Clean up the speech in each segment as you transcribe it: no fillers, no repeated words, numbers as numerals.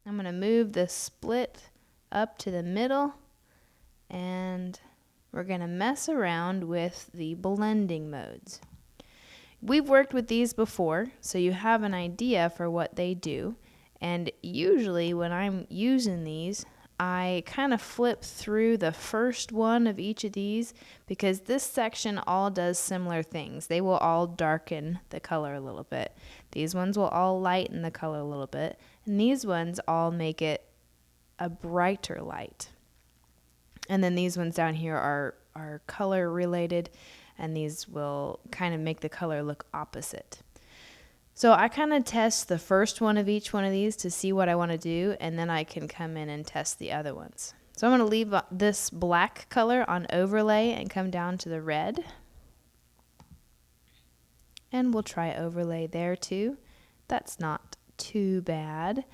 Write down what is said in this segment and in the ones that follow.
I'm going to move the split up to the middle, and we're going to mess around with the blending modes. We've worked with these before, so you have an idea for what they do. And usually when I'm using these, I kind of flip through the first one of each of these because this section all does similar things. They will all darken the color a little bit. These ones will all lighten the color a little bit. And these ones all make it a brighter light. And then these ones down here are color related, and these will kind of make the color look opposite. So I kind of test the first one of each one of these to see what I want to do, and then I can come in and test the other ones. So I'm going to leave this black color on overlay and come down to the red. And we'll try overlay there too. That's not too bad.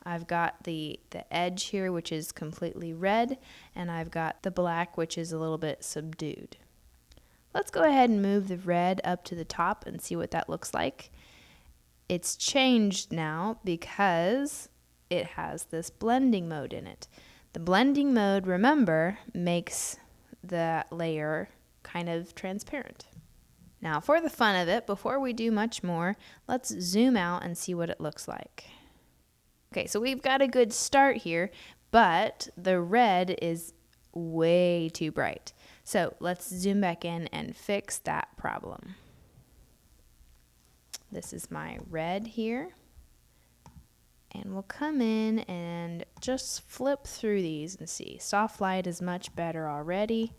I've got the edge here, which is completely red, and I've got the black, which is a little bit subdued. Let's go ahead and move the red up to the top and see what that looks like. It's changed now because it has this blending mode in it. The blending mode, remember, makes the layer kind of transparent. Now, for the fun of it, before we do much more, let's zoom out and see what it looks like. Okay, so we've got a good start here, but the red is way too bright. So let's zoom back in and fix that problem. This is my red here. And we'll come in and just flip through these and see. Soft light is much better already,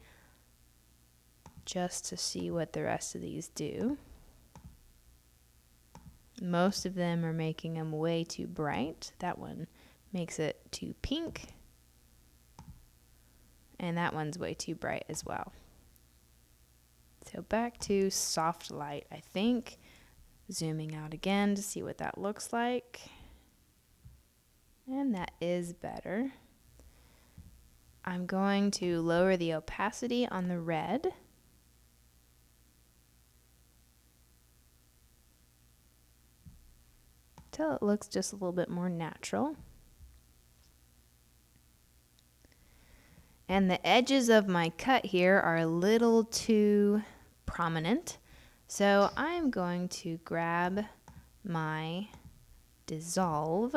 just to see what the rest of these do. Most of them are making them way too bright. That one makes it too pink. And that one's way too bright as well. So back to soft light, I think. Zooming out again to see what that looks like. And that is better. I'm going to lower the opacity on the red. Till it looks just a little bit more natural. And the edges of my cut here are a little too prominent. So I'm going to grab my dissolve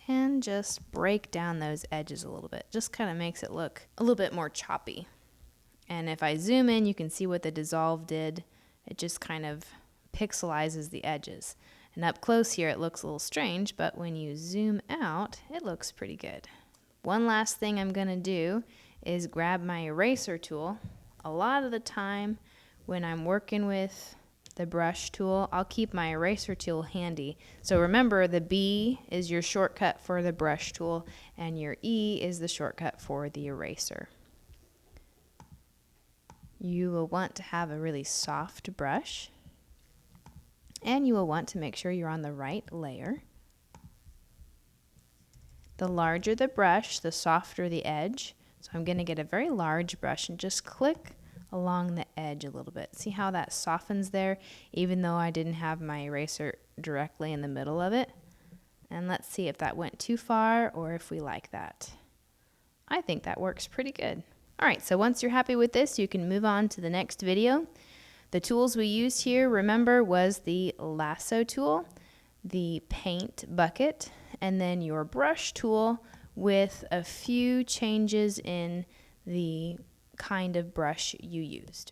and just break down those edges a little bit. Just kind of makes it look a little bit more choppy. And if I zoom in, you can see what the dissolve did. It just kind of pixelizes the edges. And up close here, it looks a little strange, but when you zoom out, it looks pretty good. One last thing I'm going to do is grab my eraser tool. A lot of the time when I'm working with the brush tool, I'll keep my eraser tool handy. So remember, the B is your shortcut for the brush tool, and your E is the shortcut for the eraser. You will want to have a really soft brush. And you will want to make sure you're on the right layer. The larger the brush, the softer the edge. So I'm going to get a very large brush and just click along the edge a little bit. See how that softens there, even though I didn't have my eraser directly in the middle of it? And let's see if that went too far or if we like that. I think that works pretty good. All right, so once you're happy with this, you can move on to the next video. The tools we used here, remember, was the lasso tool, the paint bucket, and then your brush tool with a few changes in the kind of brush you used.